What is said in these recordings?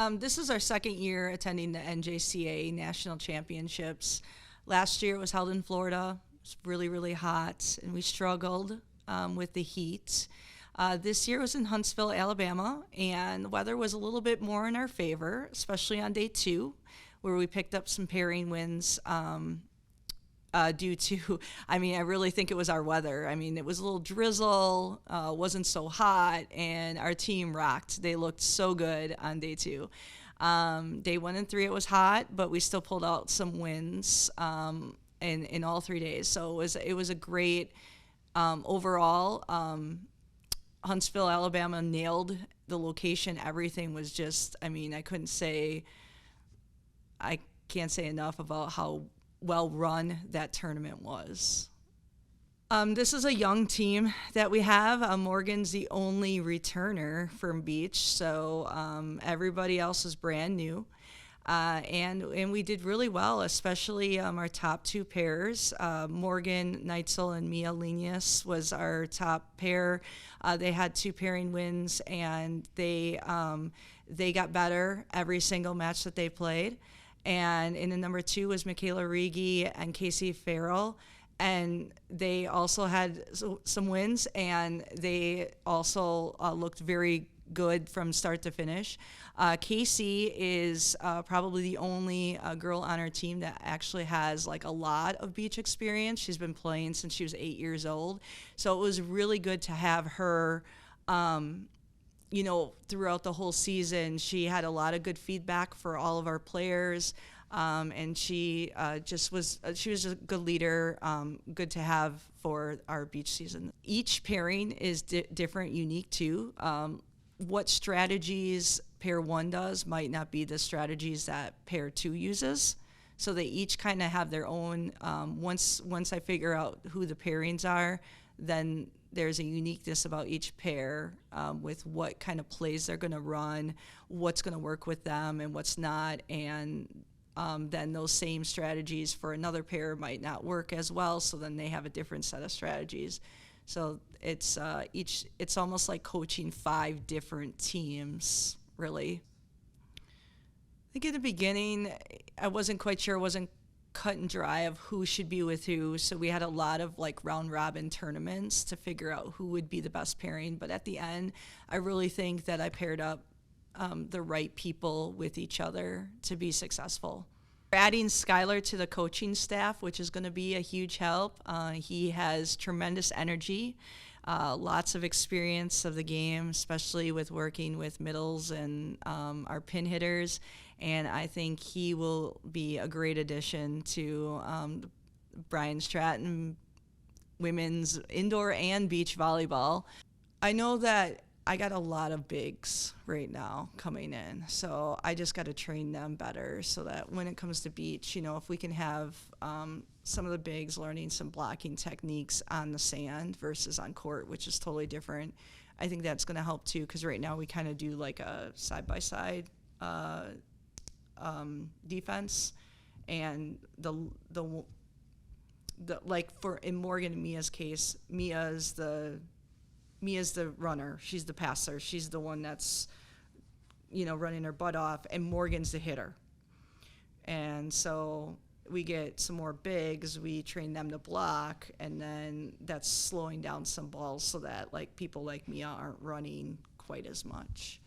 This is our second year attending the NJCA National Championships. Last year it was held in Florida. It was really, really hot, and we struggled with the heat. This year was in Huntsville, Alabama, and the weather was a little bit more in our favor, especially on day two, where we picked up some pairing wins due to, I mean, I really think it was our weather. I mean, it was a little drizzle, wasn't so hot, and our team rocked. They looked so good on day two. Day 1 and 3, it was hot, but we still pulled out some wins in all 3 days. So it was a great overall. Huntsville, Alabama nailed the location. Everything was just, I mean, I can't say enough about how well run that tournament was. This is a young team that we have. Morgan's the only returner from beach, so everybody else is brand new. And we did really well, especially our top 2 pairs. Morgan Neitzel and Mia Lenius was our top pair. They had 2 pairing wins, and they got better every single match that they played. And in the number 2 was Michaela Rigi and Casey Farrell. And they also had some wins, and they also looked very good from start to finish. Casey is probably the only girl on our team that actually has like a lot of beach experience. She's been playing since she was 8 years old. So it was really good to have her, throughout the whole season. She had a lot of good feedback for all of our players. And she was a good leader, good to have for our beach season. Each pairing is different, unique too. What strategies pair 1 does might not be the strategies that pair 2 uses. So they each kind of have their own. Once I figure out who the pairings are, then there's a uniqueness about each pair with what kind of plays they're going to run, what's going to work with them, and what's not. And then those same strategies for another pair might not work as well, so then they have a different set of strategies. So it's almost like coaching 5 different teams, really. I think in the beginning, I wasn't quite sure, wasn't cut and dry of who should be with who, so we had a lot of like round robin tournaments to figure out who would be the best pairing. But at the end, I really think that I paired up the right people with each other to be successful. We're adding Skylar to the coaching staff, which is going to be a huge help. He has tremendous energy, lots of experience of the game, especially with working with middles and our pin hitters. And I think he will be a great addition to Brian Stratton women's indoor and beach volleyball. I know that I got a lot of bigs right now coming in, so I just got to train them better so that when it comes to beach, if we can have some of the bigs learning some blocking techniques on the sand versus on court, which is totally different, I think that's going to help too, because right now we kind of do like a side-by-side defense, and the like for in Morgan and Mia's case, Mia's the runner. She's the passer. She's the one that's, running her butt off, and Morgan's the hitter. And so we get some more bigs. We train them to block, and then that's slowing down some balls so that like people like Mia aren't running quite as much.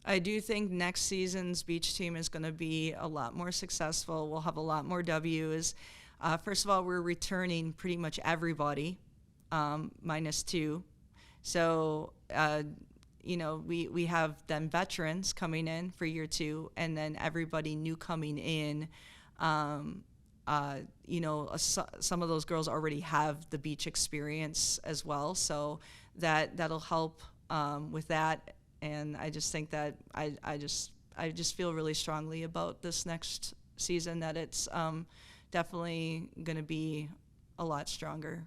I do think next season's beach team is going to be a lot more successful. We'll have a lot more W's. First of all, we're returning pretty much everybody, minus 2. So, we have then veterans coming in for year 2, and then everybody new coming in. Some of those girls already have the beach experience as well, so that'll help with that. And I just think that I just feel really strongly about this next season, that it's definitely going to be a lot stronger.